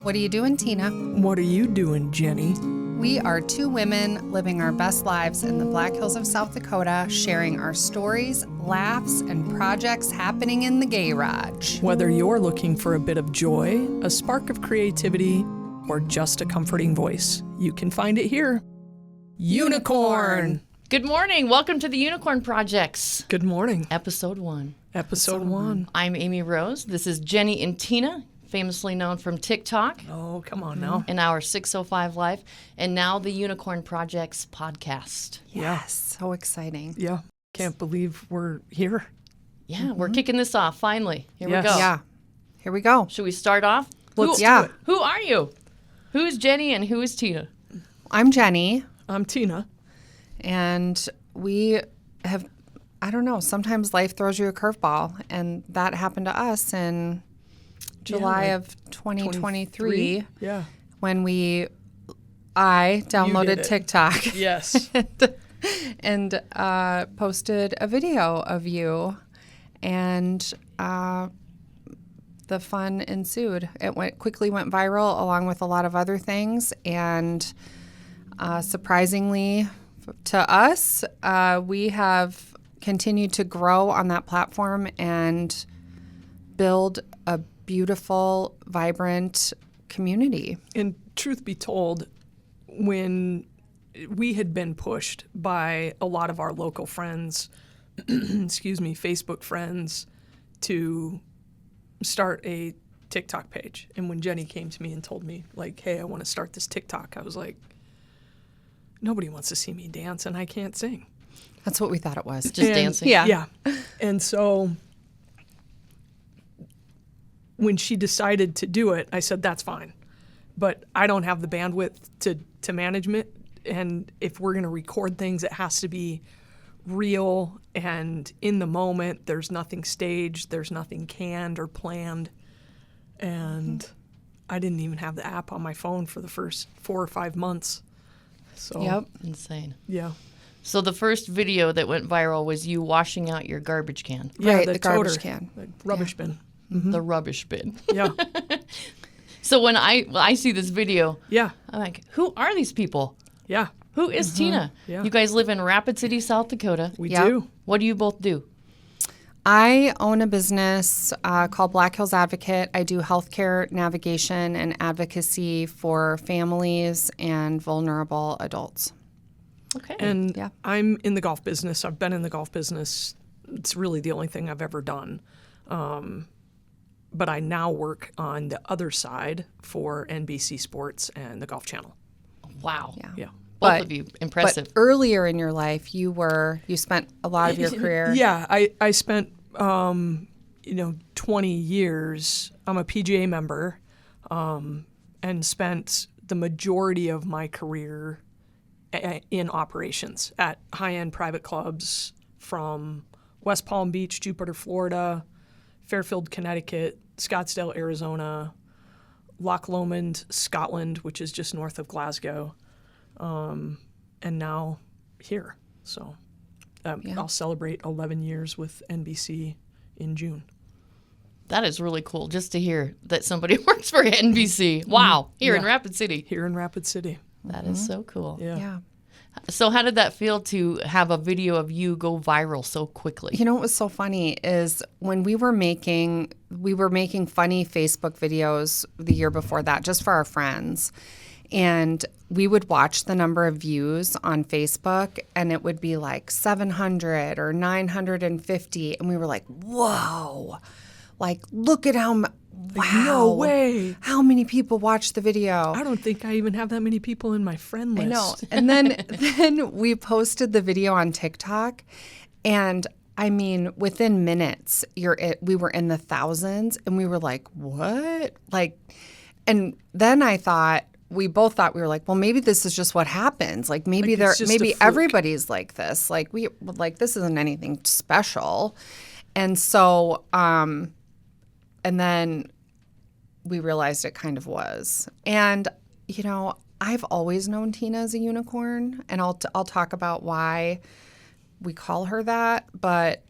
What are you doing, Tina? What are you doing, Jenny? We are two women living our best lives in the Black Hills of South Dakota, sharing our stories, laughs, and projects happening in the garage. Whether you're looking for a bit of joy, a spark of creativity, or just a comforting voice, you can find it here. Unicorn! Good morning. Welcome to the Unicorn Projects. Good morning. Episode 1. Episode 1. I'm Amy Rose. This is Jenny and Tina, famously known from TikTok Oh, come on now. and our 605 Life, and now the Unicorn Projects podcast. Yes, so exciting. Yeah. Can't believe we're here. Yeah, we're kicking this off finally. Here Yes. we go. Yeah, here we go. Should we start off? Let's Yeah. do it. Who are you? Who is Jenny and who is Tina? I'm Jenny, I'm Tina. and we have, I don't know, sometimes life throws you a curveball, and that happened to us in July like of 2023 Yeah. when I downloaded it. TikTok. Yes. and posted a video of you, and the fun ensued. It quickly went viral along with a lot of other things, and surprisingly to us, we have continued to grow on that platform and build a beautiful, vibrant community. And truth be told, when we had been pushed by a lot of our local friends, Facebook friends, to start a TikTok page. And when Jenny came to me and told me, like, hey, I want to start this TikTok, I was like, nobody wants to see me dance and I can't sing. That's what we thought it was. Just And- dancing? Yeah. And so when she decided to do it, I said, that's fine. But I don't have the bandwidth to management. And if we're going to record things, it has to be real and in the moment. There's nothing staged. There's nothing canned or planned. And I didn't even have the app on my phone for the first 4 or 5 months. So, Yep. Insane. yeah. So the first video that went viral was you washing out your garbage can, Yeah, Right, the the garbage toter, can. the rubbish bin. the rubbish bin. Yeah. So when I see this video, Yeah. I'm like, who are these people? Yeah. Who is Tina? Yeah. You guys live in Rapid City, South Dakota. We Yep. do. What do you both do? I own a business called Black Hills Advocate. I do healthcare navigation and advocacy for families and vulnerable adults. Okay. And Yeah. I'm in the golf business. I've been in the golf business. It's really the only thing I've ever done. But I now work on the other side for NBC Sports and the Golf Channel. Wow. Yeah. Yeah. Both But- of you. Impressive. But earlier in your life, you spent a lot of your career. Yeah, I spent 20 years. I'm a PGA member, and spent the majority of my career in operations at high-end private clubs from West Palm Beach, Jupiter, Florida, Fairfield, Connecticut, Scottsdale, Arizona, Loch Lomond, Scotland, which is just north of Glasgow, and now here. So I'll celebrate 11 years with NBC in June. That is really cool just to hear that somebody works for NBC. Wow. Here in Yeah. Rapid City. Here in Rapid City. That is so cool. Yeah. Yeah. So how did that feel to have a video of you go viral so quickly? You know what was so funny is when we were making funny Facebook videos the year before that, just for our friends. And we would watch the number of views on Facebook, and it would be like 700 or 950. And we were like, whoa, like, look at wow. No way. How many people watched the video? I don't think I even have that many people in my friend list. I know. And then we posted the video on TikTok, and I mean, within minutes, we were in the thousands, and we were like, what? Like, and then we both thought, we were like, well, maybe this is just what happens. Like maybe Like, it's just a maybe fluke. everybody's like this. Like this isn't anything special. And so, and then we realized it kind of was. And, I've always known Tina as a unicorn, and I'll talk about why we call her that. But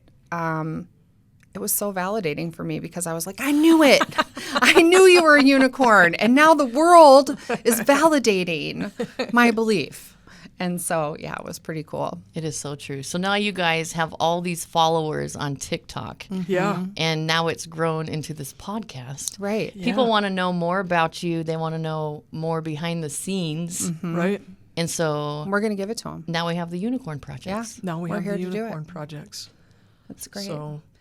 it was so validating for me because I was like, I knew it. I knew you were a unicorn. And now the world is validating my belief. And so, yeah, it was pretty cool. It is so true. So now you guys have all these followers on TikTok. Yeah. And now it's grown into this podcast. Right. People want to know more about you. They want to know more behind the scenes. Right. And so We're going to give it to them. now we have the Unicorn Projects. Yeah. Now We're we have here the to do it. unicorn projects. That's great.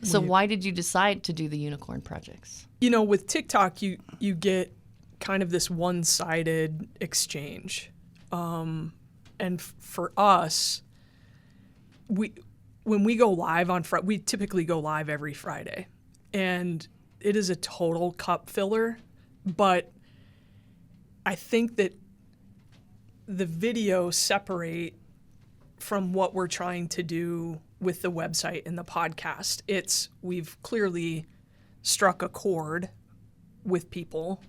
So why did you decide to do the Unicorn Projects? You know, with TikTok, you get kind of this one-sided exchange. And for us, when we go live on Friday, we typically go live every Friday. And it is a total cup filler. But I think that the videos separate from what we're trying to do with the website and the podcast. We've clearly struck a chord with people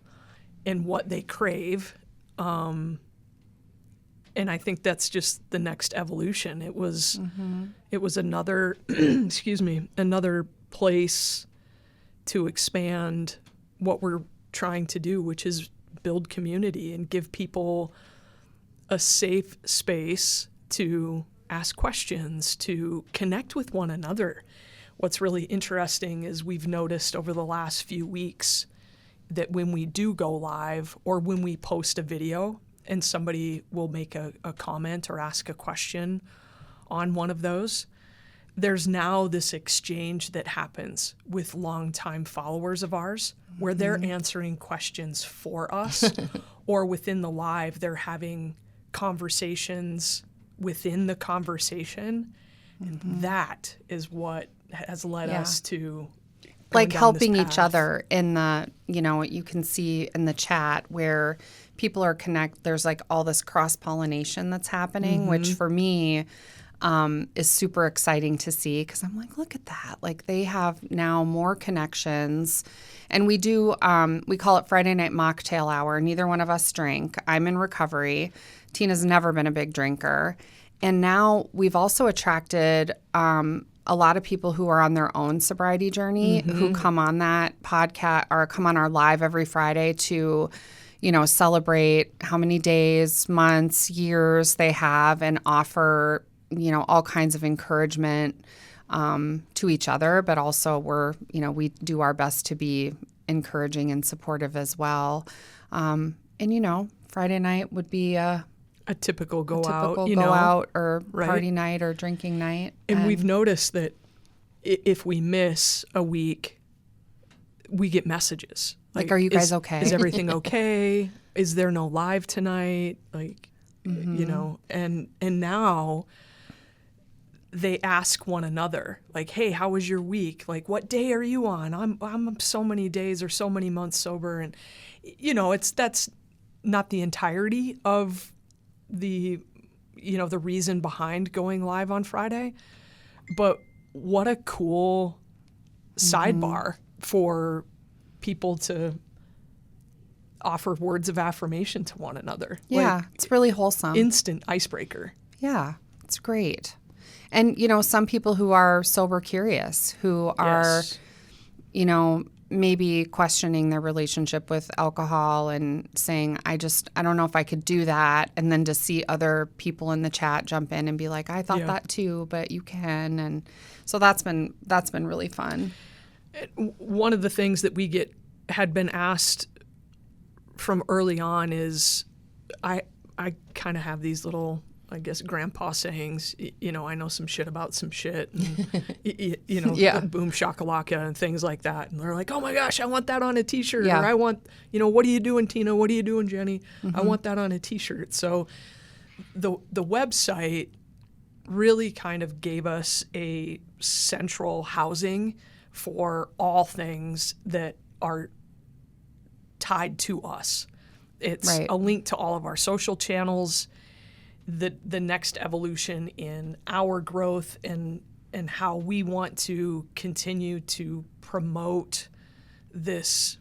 and what they crave. And I think that's just the next evolution. It was another, another place to expand what we're trying to do, which is build community and give people a safe space to ask questions, to connect with one another. What's really interesting is we've noticed over the last few weeks that when we do go live or when we post a video and somebody will make a comment or ask a question on one of those, there's now this exchange that happens with longtime followers of ours where they're answering questions for us or within the live, they're having conversations within the conversation. And that is what has led us to like down helping this each path. other in the, you can see in the chat where people are there's like all this cross-pollination that's happening, which for me is super exciting to see because I'm like, look at that. Like they have now more connections. And we do, we call it Friday Night Mocktail Hour. Neither one of us drink. I'm in recovery. Tina's never been a big drinker. And now we've also attracted a lot of people who are on their own sobriety journey who come on that podcast or come on our live every Friday to, celebrate how many days, months, years they have and offer, all kinds of encouragement to each other. But also we do our best to be encouraging and supportive as well. And, Friday night would be a typical go typical out or right? party night or drinking night. And we've noticed that if we miss a week, we get messages. Like, are you guys okay? Is everything okay? Is there no live tonight? Like, and now they ask one another, like, hey, how was your week? Like, what day are you on? I'm so many days or so many months sober. And, that's not the entirety of the reason behind going live on Friday, but what a cool sidebar for people to offer words of affirmation to one another. Yeah, Like, it's really wholesome. instant icebreaker. Yeah, it's great. And, some people who are sober curious, who are, Yes. Maybe questioning their relationship with alcohol and saying, I don't know if I could do that. And then to see other people in the chat jump in and be like, I thought that too, but you can. And so that's been really fun. One of the things that had been asked from early on is I kind of have these little, I guess, grandpa sayings, I know some shit about some shit, and, boom shakalaka and things like that. And they're like, oh my gosh, I want that on a t-shirt. Yeah. Or I want, what are you doing, Tina? What are you doing, Jenny? I want that on a t-shirt. So the website really kind of gave us a central housing for all things that are tied to us. It's a link to all of our social channels, the next evolution in our growth and how we want to continue to promote this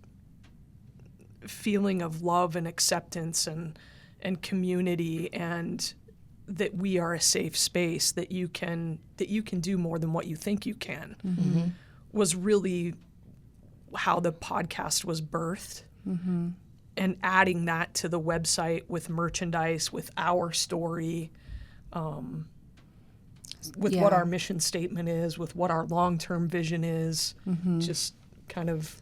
feeling of love and acceptance and community, and that we are a safe space that you can do more than what you think you can. was really how the podcast was birthed. Mm-hmm. And adding that to the website with merchandise, with our story, with what our mission statement is, with what our long-term vision is, just kind of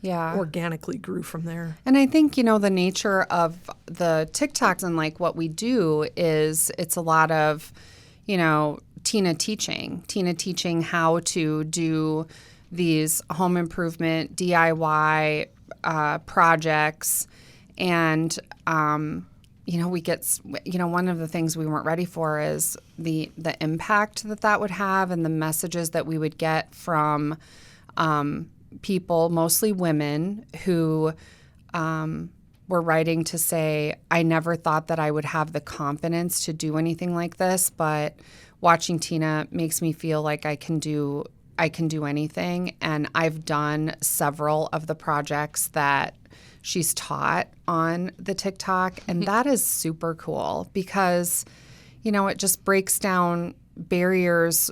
organically grew from there. And I think, the nature of the TikToks and like what we do is it's a lot of, Tina teaching how to do these home improvement DIY projects. And, we get, one of the things we weren't ready for is the impact that would have and the messages that we would get from people, mostly women, who were writing to say, I never thought that I would have the confidence to do anything like this, but watching Tina makes me feel like I can do anything. And I've done several of the projects that she's taught on the TikTok. And that is super cool because, it just breaks down barriers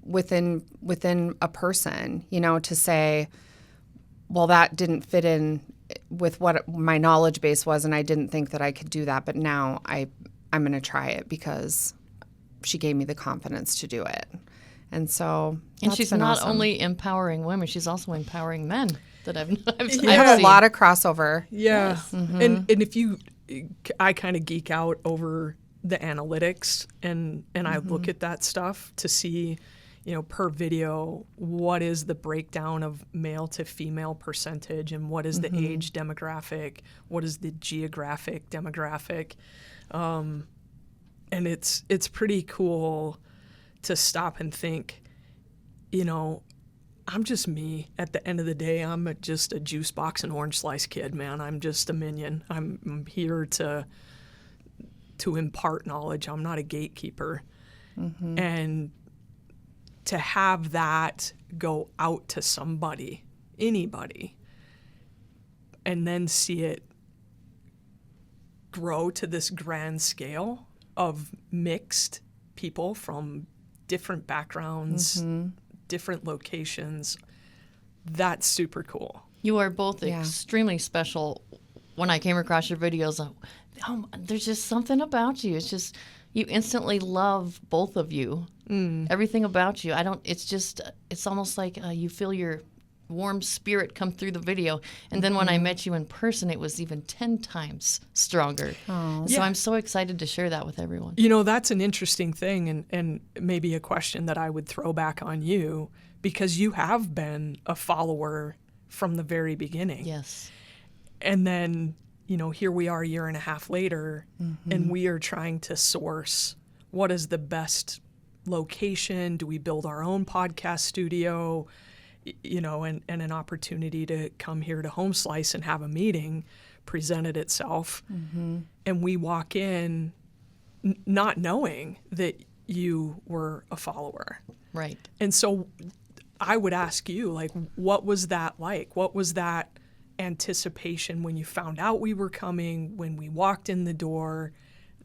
within a person, to say, well, that didn't fit in with what my knowledge base was, and I didn't think that I could do that, but now I'm going to try it because she gave me the confidence to do it. And so she's not awesome. only empowering women, she's also empowering men that I've I have a lot of crossover. Yeah. Yes. And if I kind of geek out over the analytics and I look at that stuff to see, per video, what is the breakdown of male to female percentage and what is the age demographic, what is the geographic demographic. And it's pretty cool to stop and think, I'm just me. At the end of the day, I'm just a juice box and orange slice kid, man. I'm just a minion. I'm here to impart knowledge. I'm not a gatekeeper. And to have that go out to somebody, anybody, and then see it grow to this grand scale of mixed people from different backgrounds, different locations, that's super cool. You are both extremely special. When I came across your videos, there's just something about you. It's just, you instantly love both of you. Everything about you. It's almost like you feel your warm spirit come through the video. And then when I met you in person, it was even 10 times stronger. Oh. So I'm so excited to share that with everyone. That's an interesting thing and maybe a question that I would throw back on you, because you have been a follower from the very beginning. Yes. And then, here we are a year and a half later, and we are trying to source what is the best location. Do we build our own podcast studio? And an opportunity to come here to Home Slice and have a meeting presented itself. And we walk in not knowing that you were a follower. Right. And so I would ask you, like, what was that like? What was that anticipation when you found out we were coming, when we walked in the door,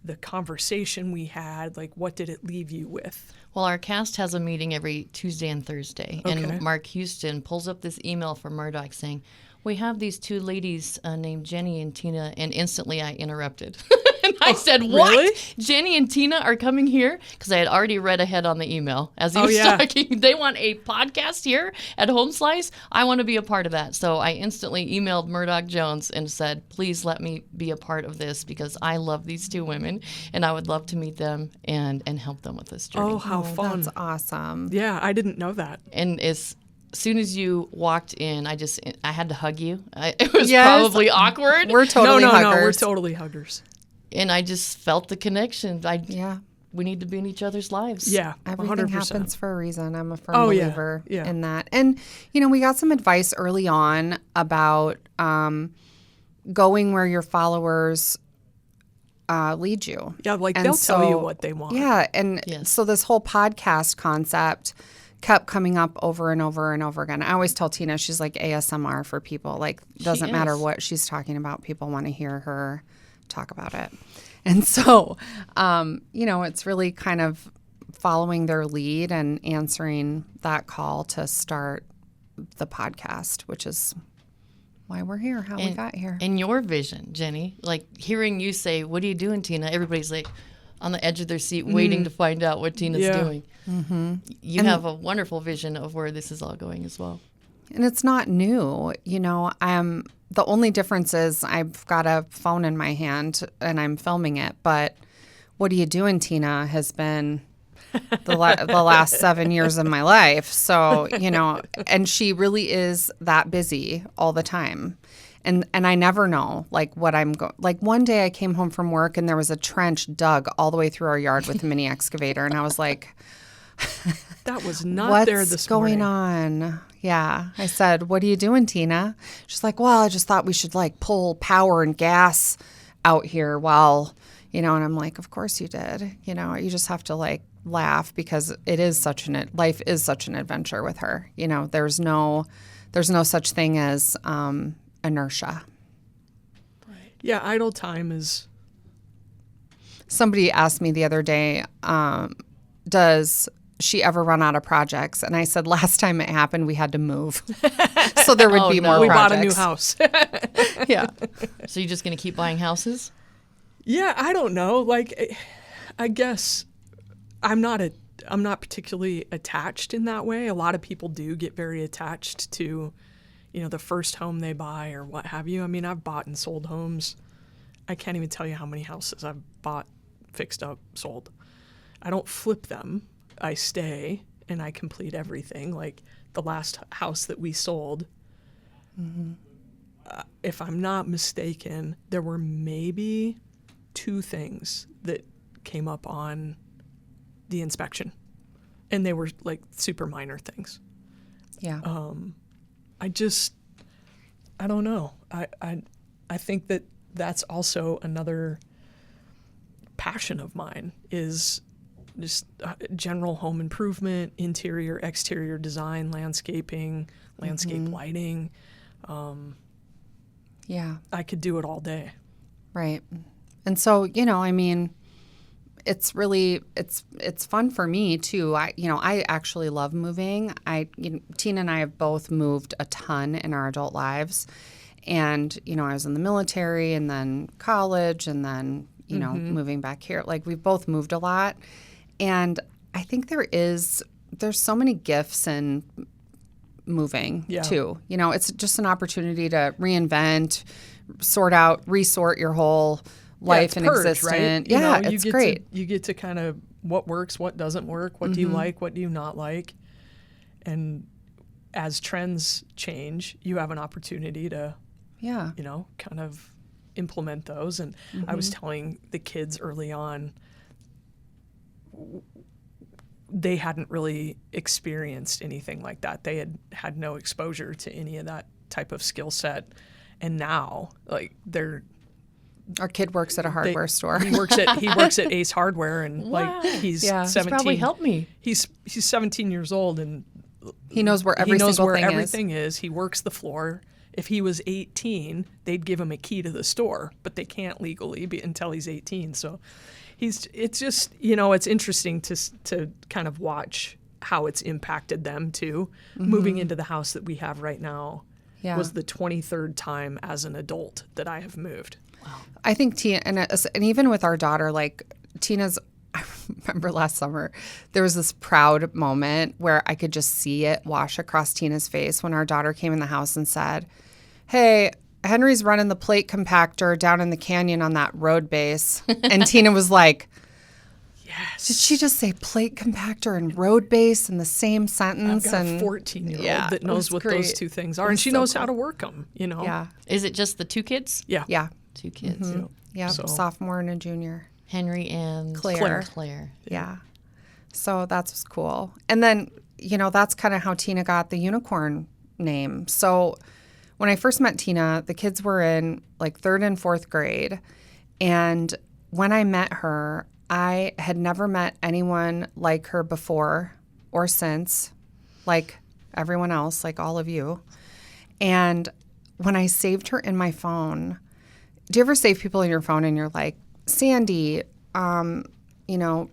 the conversation we had? Like, what did it leave you with? Well, our cast has a meeting every Tuesday and Thursday. Okay. And Mark Houston pulls up this email from Murdoch saying, we have these two ladies named Jenny and Tina, and instantly I interrupted. And I said, what? Really? Jenny and Tina are coming here? Because I had already read ahead on the email as he was talking. They want a podcast here at Home Slice. I want to be a part of that. So I instantly emailed Murdoch Jones and said, please let me be a part of this because I love these two women and I would love to meet them and help them with this journey. Oh, how fun. That's awesome. Yeah, I didn't know that. And as soon as you walked in, I had to hug you. It was probably awkward. We're totally huggers. No, we're totally huggers. And I just felt the connection. We need to be in each other's lives. Yeah, Everything 100%. happens for a reason. I'm a firm believer yeah. in that. And, we got some advice early on about going where your followers lead you. Yeah, like And they'll tell you what they want. Yeah, and Yes. so this whole podcast concept kept coming up over and over and over again. I always tell Tina she's like ASMR for people. Like, doesn't matter what she's talking about. People want to hear her talk about it. And so, it's really kind of following their lead and answering that call to start the podcast, which is why we're here, how we got here. And your vision, Jenny, like hearing you say, "What are you doing, Tina?" Everybody's like on the edge of their seat waiting to find out what Tina's doing. Mm-hmm. You have a wonderful vision of where this is all going as well. And it's not new. The only difference is I've got a phone in my hand and I'm filming it. But what are you doing, Tina, has been the last 7 years of my life. So, and she really is that busy all the time. And I never know, like, what I'm going. Like, one day I came home from work and there was a trench dug all the way through our yard with a mini excavator. And I was like, that was not there this morning. What's going on? Yeah. I said, what are you doing, Tina? She's like, well, I just thought we should, like, pull power and gas out here while, and I'm like, of course you did. You just have to, like, laugh because life is such an adventure with her. There's no such thing as inertia. Right. Yeah, idle time is. Somebody asked me the other day, does she ever run out of projects? And I said, last time it happened, we had to move. So there would be more we projects. bought a new house. Yeah. So you're just going to keep buying houses? Yeah, I don't know. Like, I guess I'm not particularly attached in that way. A lot of people do get very attached to, the first home they buy or what have you. I mean, I've bought and sold homes. I can't even tell you how many houses I've bought, fixed up, sold. I don't flip them. I stay and I complete everything. Like the last house that we sold, if I'm not mistaken, there were maybe 2 things that came up on the inspection, and they were like super minor things. Yeah. I don't know. I think that that's also another passion of mine is just general home improvement, interior, exterior design, landscaping, landscape lighting. Yeah. I could do it all day. Right. And so, I mean, it's really, it's fun for me too. I actually love moving. Tina and I have both moved a ton in our adult lives. And, I was in the military and then college and then, moving back here. Like we've both moved a lot. And I think there's so many gifts in moving too. It's just an opportunity to reinvent, resort your whole life and existence. Right? It's great. You get to kind of what works, what doesn't work, what do you like, what do you not like. And as trends change, you have an opportunity to, kind of implement those. And I was telling the kids early on, they hadn't really experienced anything like that. They had no exposure to any of that type of skill set. And now, like, our kid works at a hardware store. He works at Ace Hardware, and like he's 17. He's probably helped me. He's 17 years old, and he knows where everything is. He works the floor. If he was 18, they'd give him a key to the store, but they can't legally until he's 18. So it's just, it's interesting to kind of watch how it's impacted them too. Moving into the house that we have right now was the 23rd time as an adult that I have moved. Wow. I think Tina, and even with our daughter, like Tina's, I remember last summer, there was this proud moment where I could just see it wash across Tina's face when our daughter came in the house and said, "Hey, Henry's running the plate compactor down in the canyon on that road base." And Tina was like, yes. Did she just say plate compactor and road base in the same sentence? I've got a 14-year-old that knows what those two things are, and she knows how to work them, Yeah. Is it just the 2 kids? Yeah. Yeah. 2 kids. Yeah, So- sophomore and a junior. Henry and Claire. Yeah. So that's cool. And then, that's kind of how Tina got the unicorn name. So when I first met Tina, the kids were in like 3rd and 4th grade. And when I met her, I had never met anyone like her before or since, like everyone else, like all of you. And when I saved her in my phone, do you ever save people in your phone and you're like, Sandy,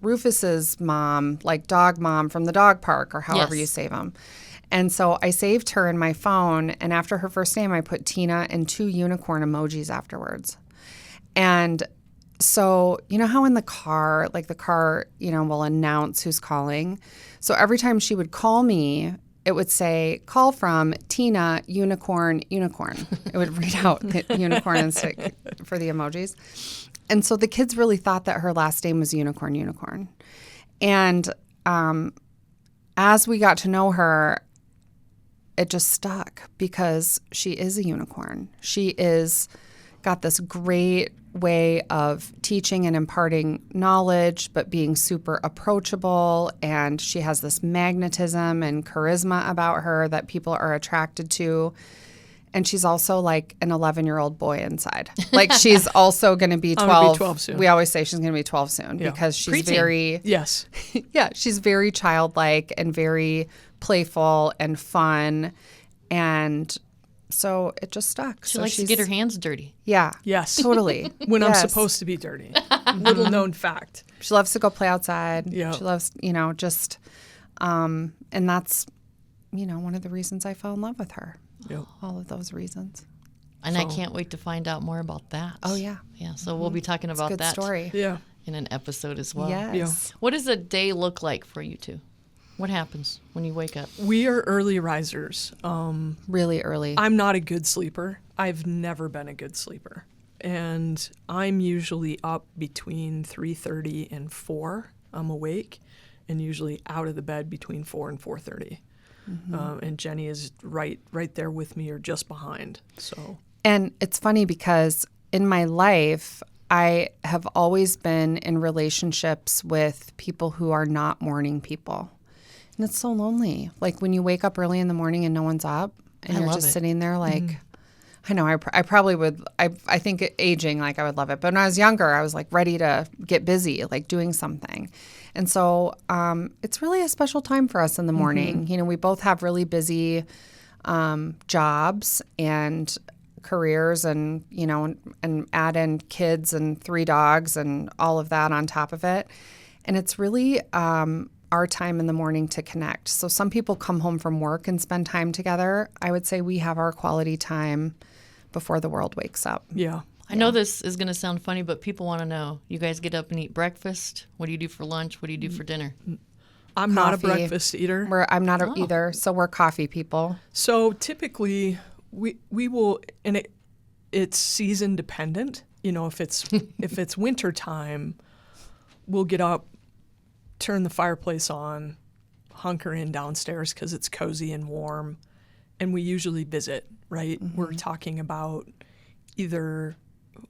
Rufus's mom, like dog mom from the dog park or however you save them. And so I saved her in my phone, and after her first name, I put Tina and 2 unicorn emojis afterwards. And so, you know how in the car, like the car, will announce who's calling? So every time she would call me, it would say, call from Tina, unicorn, unicorn. It would read out the unicorn and stick for the emojis. And so the kids really thought that her last name was Unicorn, Unicorn. And as we got to know her, it just stuck because she is a unicorn. She is got this great way of teaching and imparting knowledge, but being super approachable. And she has this magnetism and charisma about her that people are attracted to. And she's also like an 11-year-old boy inside. Like she's also going to be 12. Gonna be 12 soon. We always say she's going to be 12 soon because she's Preteen. very, Yes. yeah, she's very childlike and very playful and fun. And so it just stuck. She likes to get her hands dirty. Yeah. Yes. Totally. When I'm Yes. supposed to be dirty. Little known fact. She loves to go play outside. Yeah. She loves, just, and that's, one of the reasons I fell in love with her. Yep. All of those reasons. And I can't wait to find out more about that. Oh, yeah. Yeah, so we'll be talking It's a about good that story. Yeah. in an episode as well. Yes. What does a day look like for you two? What happens when you wake up? We are early risers. Really early. I'm not a good sleeper. I've never been a good sleeper. And I'm usually up between 3:30 and 4. I'm awake and usually out of the bed between 4 and 4:30. And Jenny is right there with me or just behind. So And it's funny because in my life, I have always been in relationships with people who are not morning people. And it's so lonely. Like when you wake up early in the morning and no one's up and I you're love just it. sitting there like, I know, I probably would, I think aging, like I would love it. But when I was younger, I was like ready to get busy, like doing something. And so it's really a special time for us in the morning. We both have really busy jobs and careers and, and add in kids and 3 dogs and all of that on top of it. And it's really our time in the morning to connect. So some people come home from work and spend time together. I would say we have our quality time before the world wakes up. yeah. I know this is going to sound funny, but people want to know. You guys get up and eat breakfast? What do you do for lunch? What do you do for dinner? I'm not a Coffee. breakfast eater. I'm not either, so we're coffee people. So typically we will, and it's season dependent. If it's winter time, we'll get up, turn the fireplace on, hunker in downstairs because it's cozy and warm, and we usually visit, right? We're talking about either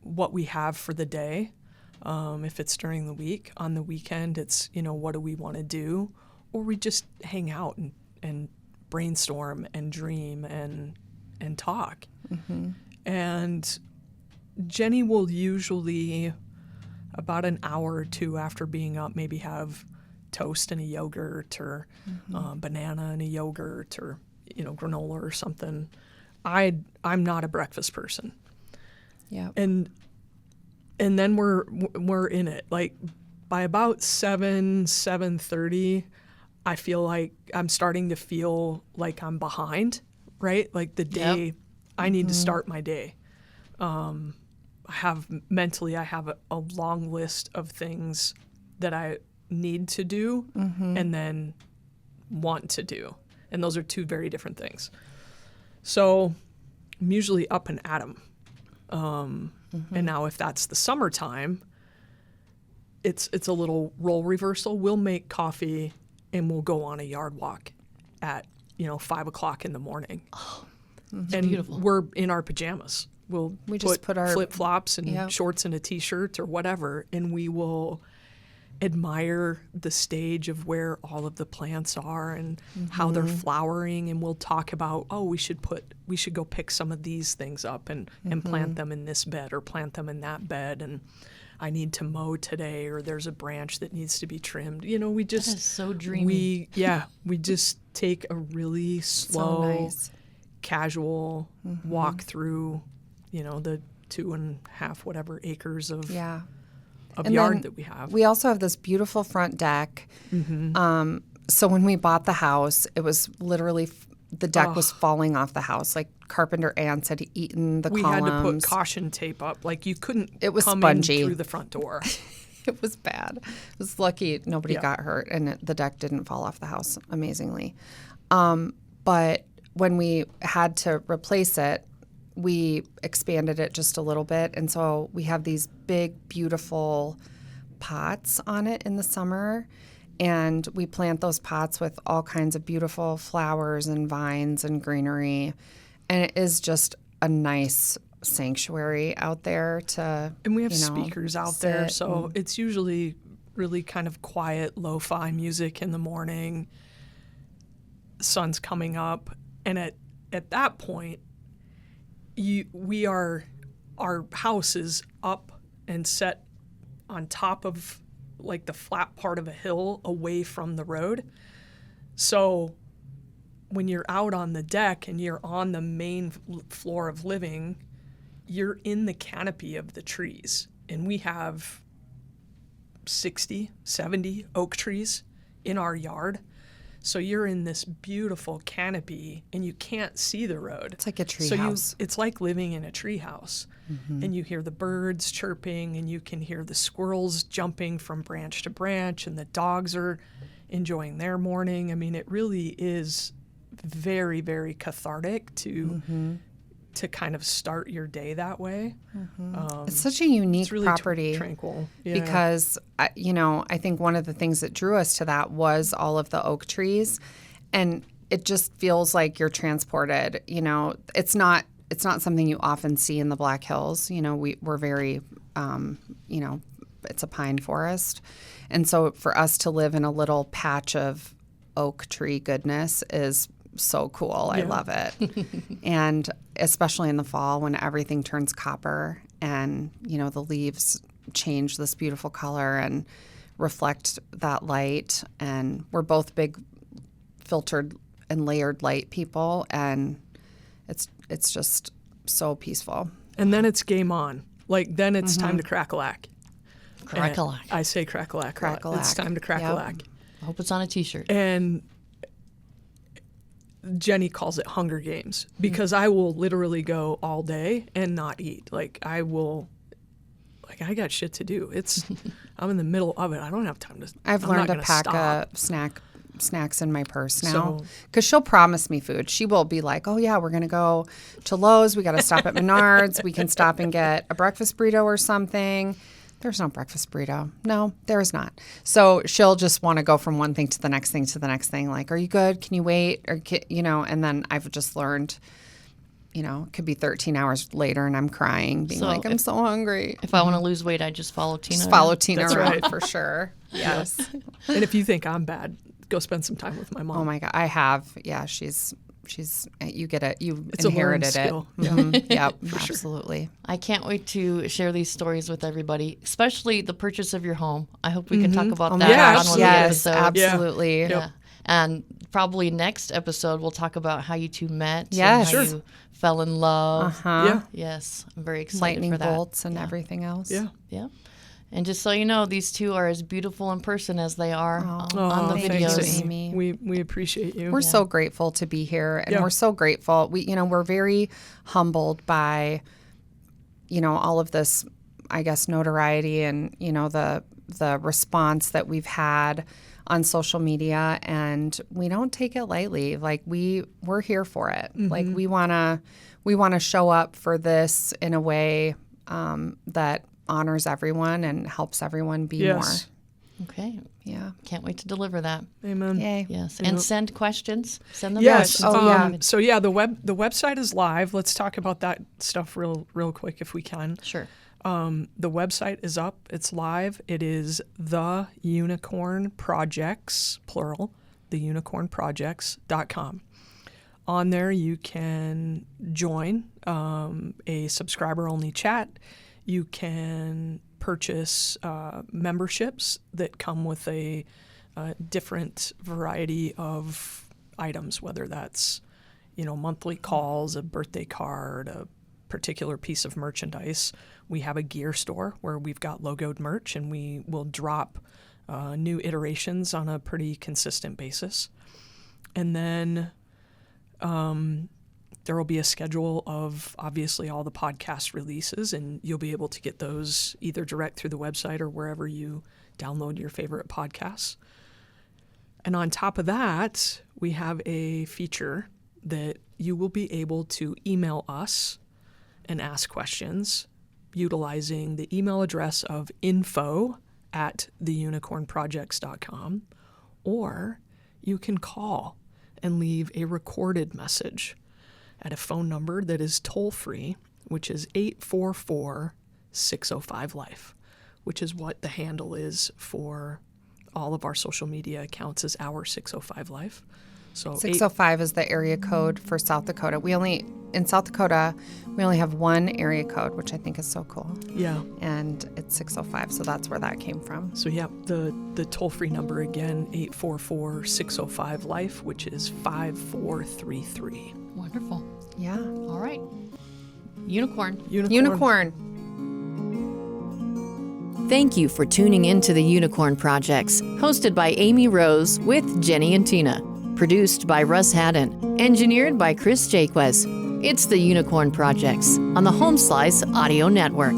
what we have for the day, if it's during the week. On the weekend, it's, what do we want to do? Or we just hang out and brainstorm and dream and talk. And Jenny will usually, about an hour or 2 after being up, maybe have toast and a yogurt or banana and a yogurt or, granola or something. I'm not a breakfast person. Yeah. And then we're in it. Like by about 7:30, I feel like I'm starting to feel like I'm behind, right? Like the day, I need to start my day. I have a long list of things that I need to do and then want to do. And those are 2 very different things. So I'm usually up and at 'em. And now if that's the summertime, it's a little role reversal. We'll make coffee and we'll go on a yard walk at 5 o'clock in the morning. And beautiful. we're in our pajamas. We just put our- flip flops and Yep. shorts and a t-shirt or whatever, and we will admire the stage of where all of the plants are and how they're flowering, and we'll talk about, we should go pick some of these things up and plant them in this bed or plant them in that bed, and I need to mow today, or there's a branch that needs to be trimmed. We just That is so dreamy. we just take a really slow, nice. casual walk through, the 2.5 whatever acres of Yeah. of And yard then that we have. We also have this beautiful front deck. So when we bought the house, it was literally the deck was falling off the house. Like carpenter ants had eaten the We columns. had to put caution tape up. Like you couldn't It was come spongy. in through the front door. It was bad. It was lucky nobody Yeah. got hurt and the deck didn't fall off the house, amazingly. But when we had to replace it, we expanded it just a little bit. And so we have these big, beautiful pots on it in the summer. And we plant those pots with all kinds of beautiful flowers and vines and greenery. And it is just a nice sanctuary out there to, And we have you know, speakers out there, sit so it's usually really kind of quiet, lo-fi music in the morning. Sun's coming up, and at that point, our house is up and set on top of like the flat part of a hill away from the road. So when you're out on the deck and you're on the main floor of living, you're in the canopy of the trees. And we have 60, 70 oak trees in our yard. So you're in this beautiful canopy and you can't see the road. It's like a tree so house. It's like living in a tree house. And you hear the birds chirping and you can hear the squirrels jumping from branch to branch and the dogs are enjoying their morning. I mean, it really is very, very cathartic to kind of start your day that way. It's such a unique It's really property tranquil. Yeah. because, I think one of the things that drew us to that was all of the oak trees. And it just feels like you're transported. It's not something you often see in the Black Hills. We're very, it's a pine forest. And so for us to live in a little patch of oak tree goodness is so cool. I love it. And especially in the fall when everything turns copper and, the leaves change this beautiful color and reflect that light. And we're both big filtered and layered light people. And it's just so peaceful. And then it's game on. Like, then it's time to crack-a-lack. Crack-a-lack. I say crack-a-lack. Crack-a-lack. It's time to crack-a-lack. I hope it's on a T-shirt. And Jenny calls it Hunger Games because I will literally go all day and not eat. Like, I got shit to do. I'm in the middle of it. I don't have time to. I've I'm learned not to gonna pack stop. snacks in my purse now So- because she'll promise me food. She will be like, "Oh yeah, we're gonna go to Lowe's. We got to stop at Menards. We can stop and get a breakfast burrito or something." There's no breakfast burrito. No, there is not. So she'll just want to go from one thing to the next thing to the next thing. Like, "Are you good? Can you wait?" Or and then I've just learned. It could be 13 hours later and I'm crying, being So like, "I'm so hungry." If I want to lose weight, I just follow Tina. Just follow around. Tina That's around right. for sure. Yes. And if you think I'm bad, go spend some time with my mom. Oh my God, I have. Yeah, she's. You get it. You It's a learned inherited it. skill. Yeah. Mhm. Yep, absolutely. I can't wait to share these stories with everybody, especially the purchase of your home. I hope we can talk about Oh that my Yeah, gosh, on one of the yes, episodes. absolutely. Yep. Yeah. And probably next episode, we'll talk about how you two met. Yes. And how Sure. you fell in love. Huh? Yeah. Yes. I'm very excited Lightning for that. bolts and everything else. Yeah. Yeah. And just so you know, these two are as beautiful in person as they are on the thank videos. you, Amy. We appreciate you. We're so grateful to be here, and Yeah. we're so grateful. We're very humbled by, all of this, I guess, notoriety and the response that we've had on social media, and we don't take it lightly. Like we're here for it. Like we wanna show up for this in a way that honors everyone and helps everyone be Yes. Okay. more. Yeah. Can't wait to deliver that. Amen. Yay. Yes. And send questions. Send them Yes. questions. Oh, yeah. So yeah, the website is live. Let's talk about that stuff real quick if we can. Sure. The website is up. It's live. It is The Unicorn Projects, plural, theunicornprojects.com. On there, you can join a subscriber-only chat. You can purchase memberships that come with a different variety of items, whether that's, monthly calls, a birthday card, a particular piece of merchandise. We have a gear store where we've got logoed merch, and we will drop new iterations on a pretty consistent basis. And then There will be a schedule of obviously all the podcast releases, and you'll be able to get those either direct through the website or wherever you download your favorite podcasts. And on top of that, we have a feature that you will be able to email us and ask questions utilizing the email address of info@theunicornprojects.com, or you can call and leave a recorded message at a phone number that is toll-free, which is 844-605-LIFE, which is what the handle is for all of our social media accounts, is our 605 Life. So 605 is the area code for South Dakota. In South Dakota, we only have one area code, which I think is so cool. Yeah. And it's 605, so that's where that came from. So yeah, the toll-free number again, 844-605-LIFE, which is 5433. Wonderful. Yeah. All right. Unicorn. Unicorn. Thank you for tuning in to the Unicorn Projects, hosted by Amy Rose with Jenny and Tina. Produced by Russ Haddon. Engineered by Chris Jaquez. It's the Unicorn Projects on the Home Slice Audio Network.